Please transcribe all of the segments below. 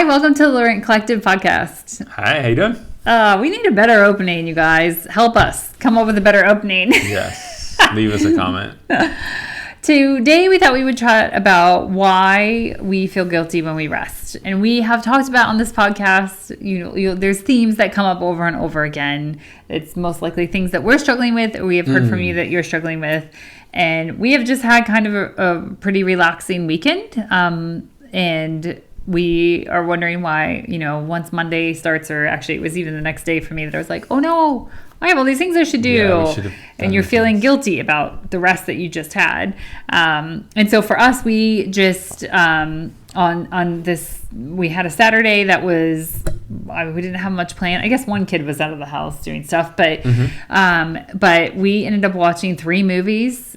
welcome to the Laurent Collective podcast. Hi, how you doing? We need a better opening, you guys. Help us. Come up with a better opening. Yes. Leave us a comment. Today, we thought we would chat about why we feel guilty when we rest. And we have talked about on this podcast, there's themes that come up over and over again. It's most likely things that we're struggling with, or we have heard from you that you're struggling with. And we have just had kind of a pretty relaxing weekend. And we are wondering why, once Monday starts, or actually it was even the next day for me that I was like, oh no, I have all these things I should do. Yeah, and you're feeling guilty about the rest that you just had. And so for us, we just, on this, we had a Saturday that was, we didn't have much planned. I guess one kid was out of the house doing stuff, but we ended up watching 3 movies.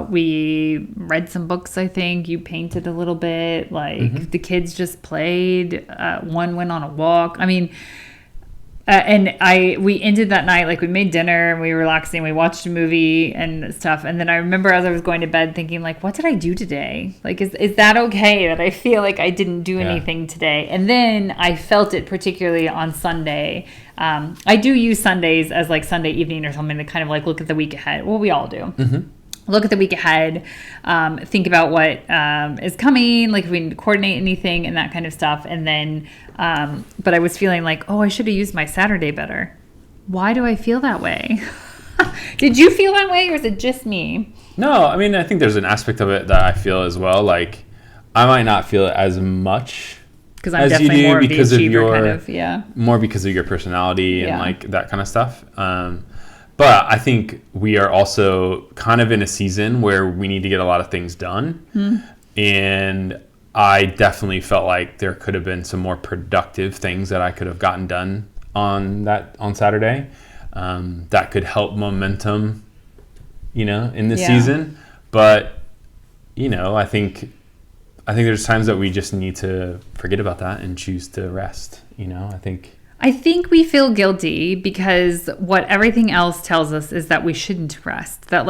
We read some books, I think. You painted a little bit. The kids just played. One went on a walk. I mean, we ended that night, we made dinner and we were relaxing. We watched a movie and stuff. And then I remember as I was going to bed thinking, what did I do today? Is that okay that I feel like I didn't do anything today? And then I felt it particularly on Sunday. I do use Sundays as Sunday evening or something to kind of look at the week ahead. Well, we all do. Look at the week ahead, think about what is coming, if we need to coordinate anything and that kind of stuff. And then, but I was feeling I should have used my Saturday better. Why do I feel that way? Did you feel that way, or is it just me? No, I mean, I think there's an aspect of it that I feel as well. I might not feel it as much because I'm definitely more of the achiever kind of, more because of your personality and that kind of stuff. But I think we are also kind of in a season where we need to get a lot of things done. And I definitely felt like there could have been some more productive things that I could have gotten done on Saturday that could help momentum, in the season. But, I think there's times that we just need to forget about that and choose to rest, I think we feel guilty because what everything else tells us is that we shouldn't rest. That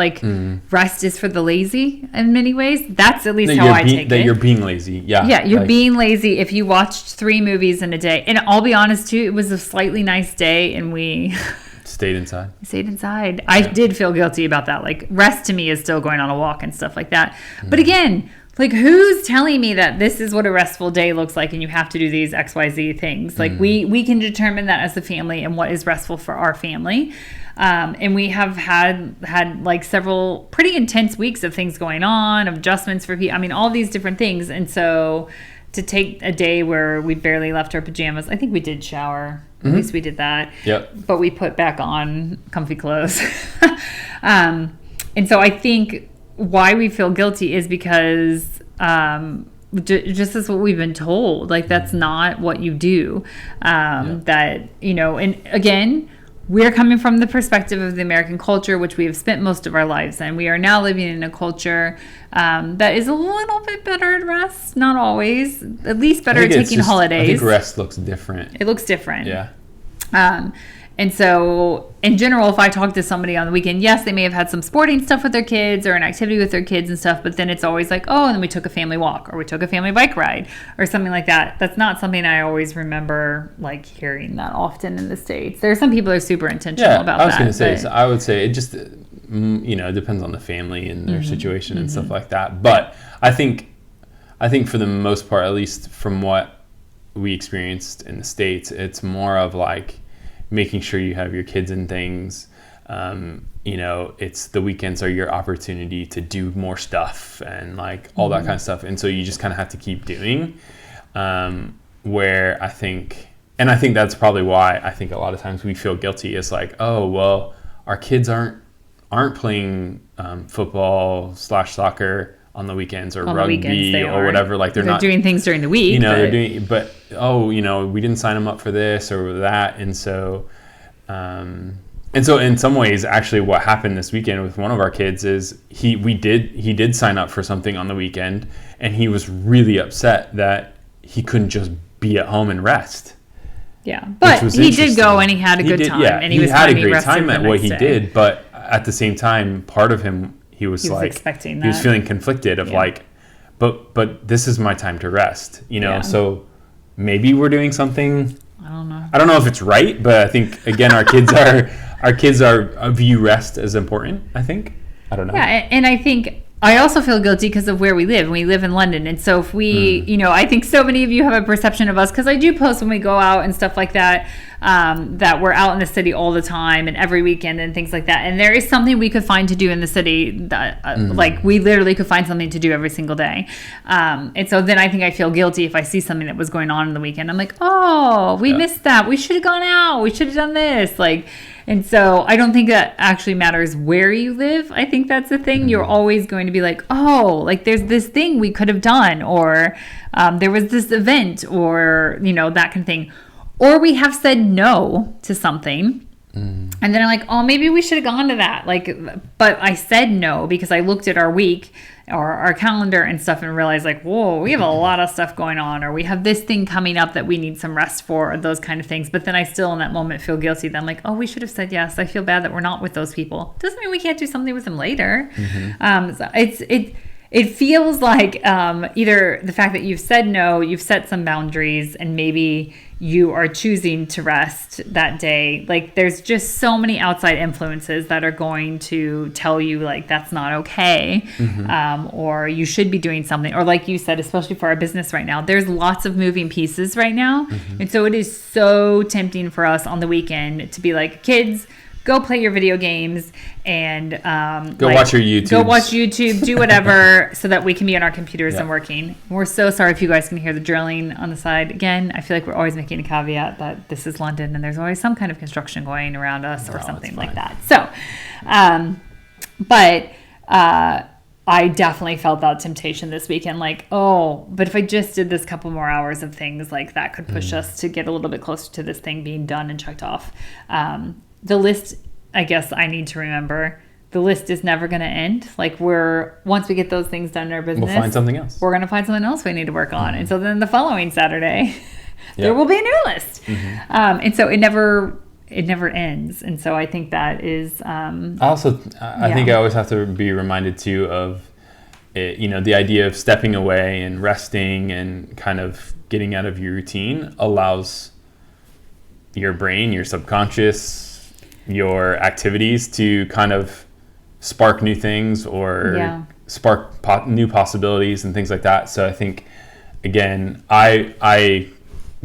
rest is for the lazy in many ways. That's at least how I take it. That you're being lazy. Yeah. Yeah, you're being lazy if you watched 3 movies in a day. And I'll be honest too, it was a slightly nice day and we stayed inside. Yeah. I did feel guilty about that. Rest to me is still going on a walk and stuff like that. But again, who's telling me that this is what a restful day looks like and you have to do these XYZ things? We can determine that as a family and what is restful for our family. And we have had several pretty intense weeks of things going on, of adjustments for people. I mean, all these different things. And so to take a day where we barely left our pajamas, I think we did shower. At least we did that. Yep. But we put back on comfy clothes. And so I think why we feel guilty is because just as what we've been told, that's not what you do. That, and again, we're coming from the perspective of the American culture, which we have spent most of our lives in. We are now living in a culture that is a little bit better at rest, not always, at least better at taking holidays. I think rest looks different. It looks different. Yeah. And so, in general, if I talk to somebody on the weekend, yes, they may have had some sporting stuff with their kids or an activity with their kids and stuff, but then it's always and then we took a family walk or we took a family bike ride or something like that. That's not something I always remember, hearing that often in the States. There are some people who are super intentional about that. I was going to say, so I would say it just, it depends on the family and their situation and stuff like that. But I think for the most part, at least from what we experienced in the States, it's more of making sure you have your kids and things. It's the weekends are your opportunity to do more stuff and all that kind of stuff. And so you just kind of have to keep doing, where I think that's probably why I think a lot of times we feel guilty. It's oh, well, our kids aren't playing football / soccer on the weekends or rugby or whatever. They're not doing things during the week. They're doing, but we didn't sign them up for this or that, and so in some ways, actually, what happened this weekend with one of our kids is he did sign up for something on the weekend, and he was really upset that he couldn't just be at home and rest. Yeah, but he did go and he had a good time, and he was had a great time at what he did. But at the same time, part of him. He was expecting that. He was feeling conflicted of but this is my time to rest, so maybe we're doing something. I don't know if it's right, but I think again our kids view rest as important. I think. I don't know. Yeah, and I think I also feel guilty because of where we live. We live in London, and so if we, I think so many of you have a perception of us, because I do post when we go out and stuff like that, that we're out in the city all the time and every weekend and things like that. And there is something we could find to do in the city that, like, we literally could find something to do every single day. And so then I think I feel guilty if I see something that was going on in the weekend. I'm like, oh, we missed that. We should have gone out. We should have done this. Like, and so I don't think that actually matters where you live. I think that's the thing. You're always going to be like, oh, like there's this thing we could have done, or there was this event, or, that kind of thing. Or we have said no to something. And then I'm like, oh, maybe we should have gone to that. Like, but I said no because I looked at our week or our calendar and stuff and realized, like, whoa, we have a lot of stuff going on, or we have this thing coming up that we need some rest for, or those kind of things. But then I still in that moment feel guilty that I'm like, oh, we should have said yes. I feel bad that we're not with those people. Doesn't mean we can't do something with them later. So it feels like either the fact that you've said no, you've set some boundaries, and maybe you are choosing to rest that day. Like, there's just so many outside influences that are going to tell you, like, that's not okay, or you should be doing something. Or like you said, especially for our business right now, there's lots of moving pieces right now. And so it is so tempting for us on the weekend to be like, kids, go play your video games and watch your YouTube. Go watch YouTube, do whatever, so that we can be on our computers and working. We're so sorry if you guys can hear the drilling on the side. Again, I feel like we're always making a caveat that this is London and there's always some kind of construction going around us or something like that. So, but I definitely felt that temptation this weekend. Like, oh, but if I just did this couple more hours of things, like that could push us to get a little bit closer to this thing being done and checked off. The list, I guess I need to remember, the list is never going to end. Like, once we get those things done in our business, we'll find something else. We're going to find something else we need to work on. And so then the following Saturday, there will be a new list. And so it never ends. And so I think that is... I think I always have to be reminded too of, the idea of stepping away and resting and kind of getting out of your routine allows your brain, your subconscious, your activities to kind of spark new things or spark new possibilities and things like that. So I think, again, I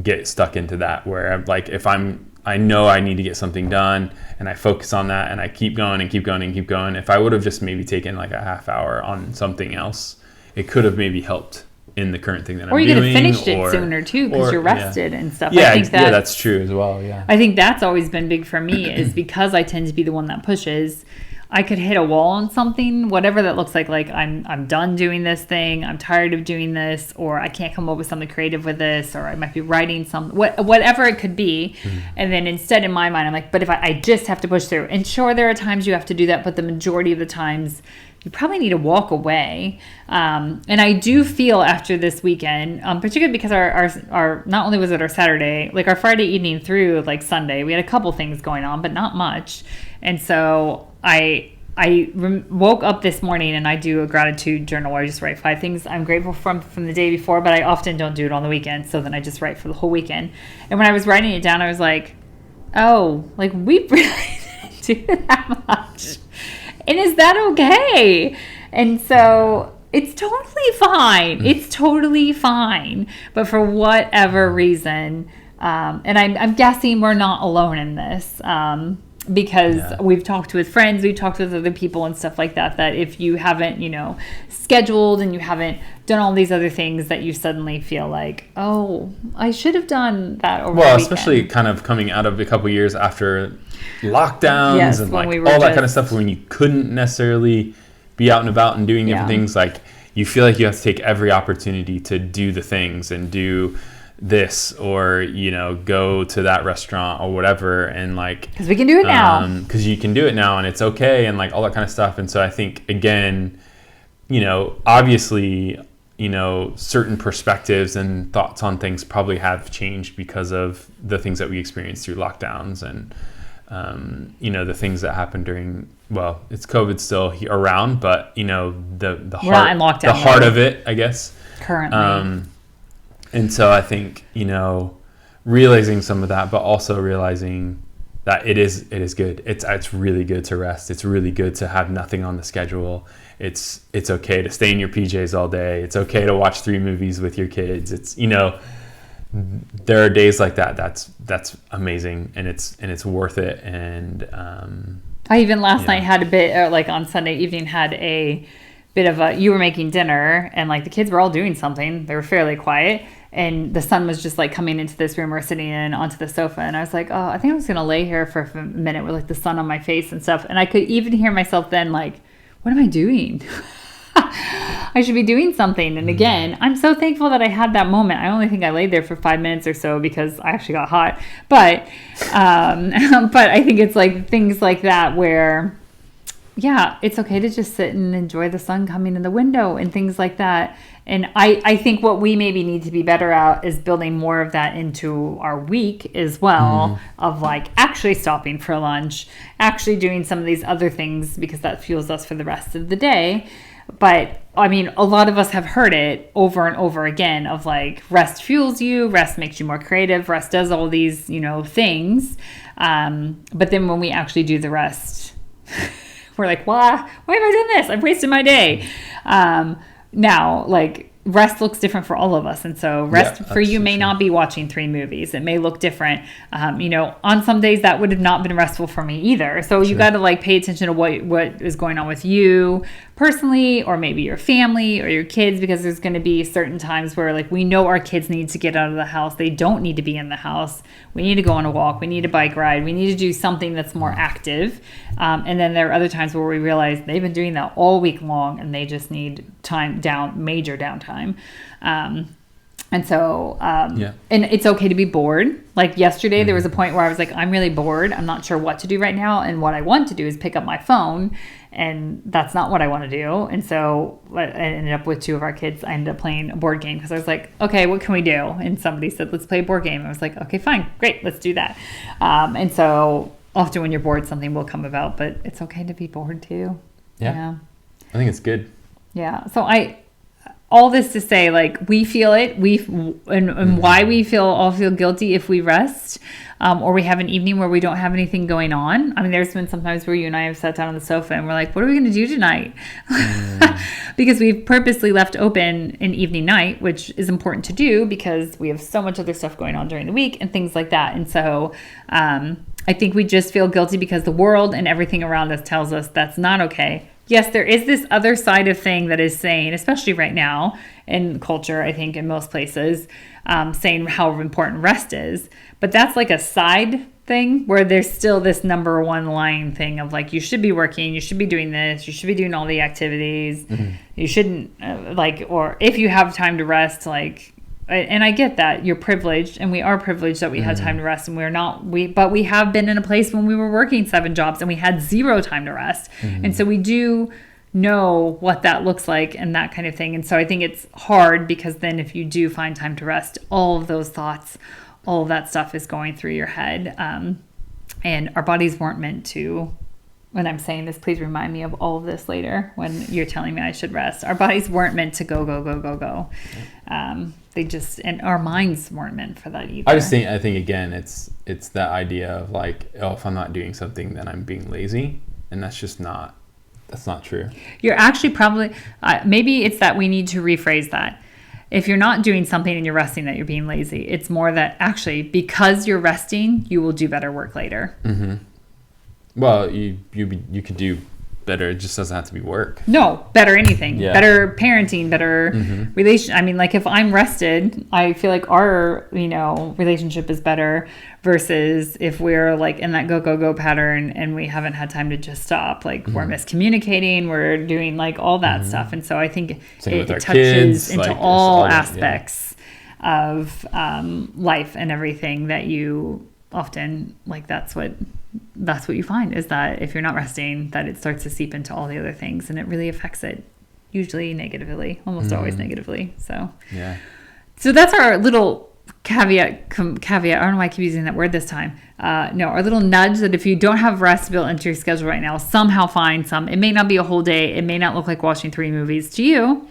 get stuck into that where I'm like, if I know I need to get something done and I focus on that and I keep going and keep going and keep going. If I would have just maybe taken like a half hour on something else, it could have maybe helped in the current thing that I'm doing. Or you could have finished it sooner too because you're rested and stuff. Yeah, I think that's true as well. Yeah, I think that's always been big for me is because I tend to be the one that pushes. I could hit a wall on something, whatever that looks like I'm done doing this thing, I'm tired of doing this, or I can't come up with something creative with this, or I might be writing whatever it could be. And then instead in my mind, I'm like, but if I just have to push through. And sure, there are times you have to do that, but the majority of the times you probably need to walk away. And I do feel after this weekend, particularly because our not only was it our Saturday, like our Friday evening through like Sunday, we had a couple things going on, but not much. And so I woke up this morning and I do a gratitude journal where I just write 5 things I'm grateful from the day before, but I often don't do it on the weekend. So then I just write for the whole weekend. And when I was writing it down, I was like, oh, like we really didn't do that much. And is that okay? And so it's totally fine. It's totally fine. But for whatever reason, and I'm guessing we're not alone in this, because we've talked with friends, we've talked with other people and stuff like that, that if you haven't, scheduled and you haven't done all these other things, that you suddenly feel like, oh, I should have done that over the weekend. Especially kind of coming out of a couple years after lockdowns and like all that kind of stuff, when you couldn't necessarily be out and about and doing different things, like you feel like you have to take every opportunity to do the things and do this or go to that restaurant or whatever, and like because we can do it now, because you can do it now and it's okay and like all that kind of stuff. And so I think again, obviously certain perspectives and thoughts on things probably have changed because of the things that we experienced through lockdowns and the things that happened during, it's COVID still around, but the heart of it, I guess, currently. And so I think, realizing some of that, but also realizing that it is good. It's really good to rest. It's really good to have nothing on the schedule. It's okay to stay in your PJs all day. It's okay to watch 3 movies with your kids. It's, there are days like that. That's amazing, and it's worth it. And I even last night had a bit, or like on Sunday evening, had a bit of a, you were making dinner and like the kids were all doing something. They were fairly quiet. And the sun was just like coming into this room, or sitting in onto the sofa. And I was like, oh, I think I'm just going to lay here for a minute with like the sun on my face and stuff. And I could even hear myself then like, what am I doing? I should be doing something. And again, I'm so thankful that I had that moment. I only think I laid there for 5 minutes or so because I actually got hot. But I think it's like things like that where, yeah, it's okay to just sit and enjoy the sun coming in the window and things like that. And I think what we maybe need to be better at is building more of that into our week as well, of like actually stopping for lunch, actually doing some of these other things because that fuels us for the rest of the day. But I mean, a lot of us have heard it over and over again of like rest fuels you, rest makes you more creative, rest does all these, things. But then when we actually do the rest, we're like, why have I done this? I've wasted my day. Now, like, rest looks different for all of us. And so rest for you may not be watching 3 movies. It may look different. On some days that would have not been restful for me either. So you got to like pay attention to what is going on with you personally, or maybe your family or your kids, because there's going to be certain times where like we know our kids need to get out of the house. They don't need to be in the house. We need to go on a walk. We need a bike ride. We need to do something that's more active. And then there are other times where we realize they've been doing that all week long and they just need major downtime. And so, and it's okay to be bored. Like yesterday, there was a point where I was like, I'm really bored. I'm not sure what to do right now. And what I want to do is pick up my phone. And that's not what I want to do. And so I ended up with 2 of our kids. I ended up playing a board game because I was like, okay, what can we do? And somebody said, let's play a board game. I was like, okay, fine, great, let's do that. And so often when you're bored, something will come about, but it's okay to be bored too. Yeah. I think it's good. Yeah. So all this to say, like, we feel it. And why we all feel guilty if we rest, or we have an evening where we don't have anything going on. I mean, there's been sometimes where you and I have sat down on the sofa and we're like, what are we going to do tonight? Because we've purposely left open an evening night, which is important to do because we have so much other stuff going on during the week and things like that. And so, I think we just feel guilty because the world and everything around us tells us that's not okay. Yes, there is this other side of thing that is saying, especially right now in culture, I think in most places, saying how important rest is. But that's like a side thing where there's still this number one line thing of like, you should be working, you should be doing this, you should be doing all the activities. You shouldn't or if you have time to rest, like, and I get that you're privileged, and we are privileged that we had time to rest, and but we have been in a place when we were working 7 jobs and we had 0 time to rest. And so we do know what that looks like and that kind of thing. And so I think it's hard because then if you do find time to rest, all of those thoughts, all of that stuff is going through your head. And our bodies weren't meant to, when I'm saying this, please remind me of all of this later when you're telling me I should rest. Our bodies weren't meant to go, go, go, go, go. And our minds weren't meant for that either. I think again, it's that idea of like, oh, if I'm not doing something, then I'm being lazy. And that's not true. You're actually probably, maybe it's that we need to rephrase that. If you're not doing something and you're resting, that you're being lazy. It's more that actually, because you're resting, you will do better work later. Well, you could do better. It just doesn't have to be work. No, better anything. Yeah. Better parenting, better relation. I mean, like if I'm rested, I feel like our, relationship is better versus if we're like in that go, go, go pattern and we haven't had time to just stop. Like we're miscommunicating, we're doing like all that stuff. And so I think it touches kids, into like, all aspects of life and everything that you often like. That's what you find is that if you're not resting, that it starts to seep into all the other things, and it really affects it usually negatively, almost always negatively. So that's our little caveat. I don't know why I keep using that word this time. Our little nudge that if you don't have rest built into your schedule right now, somehow find some. It may not be a whole day. It may not look like watching 3 movies to you.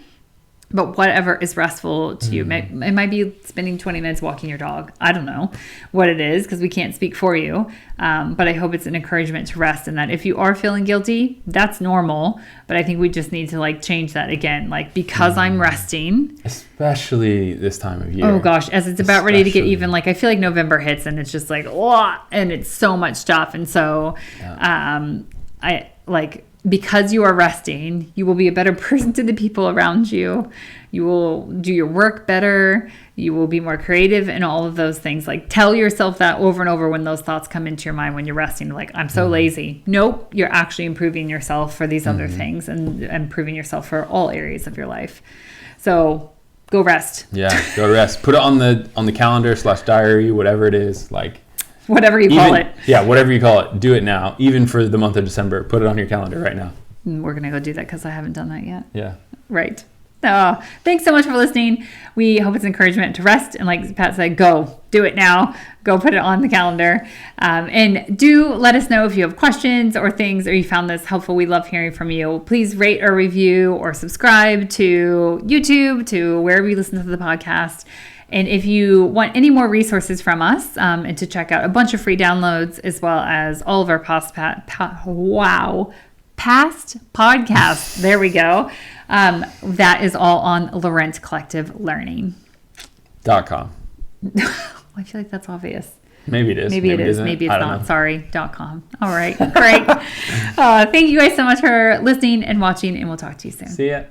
But whatever is restful to you, it might be spending 20 minutes walking your dog. I don't know what it is because we can't speak for you. But I hope it's an encouragement to rest, and that if you are feeling guilty, that's normal. But I think we just need to like change that again. Like, because I'm resting. Especially this time of year. Oh gosh, as it's about ready to get even, like I feel like November hits and it's just like, oh, and it's so much stuff. And so I like, because you are resting, you will be a better person to the people around you. You will do your work better. You will be more creative and all of those things. Like, tell yourself that over and over when those thoughts come into your mind when you're resting. Like, I'm so lazy. Nope, you're actually improving yourself for these other things and improving yourself for all areas of your life. So go rest. Yeah, go rest. Put it on the calendar / diary, whatever it is. Like, whatever you call it. Yeah, whatever you call it. Do it now. Even for the month of December, put it on your calendar right now. We're going to go do that because I haven't done that yet. Yeah. Right. Thanks so much for listening. We hope it's encouragement to rest. And like Pat said, go do it now. Go put it on the calendar. And do let us know if you have questions or things, or you found this helpful. We love hearing from you. Please rate or review or subscribe to YouTube, to wherever you listen to the podcast. And if you want any more resources from us, and to check out a bunch of free downloads, as well as all of our past podcasts, there we go. That is all on Laurent Collective Learning.com. I feel like that's obvious. Maybe it is. Maybe it is. Maybe it's not. Sorry. .com. All right. Great. Thank you guys so much for listening and watching, and we'll talk to you soon. See ya.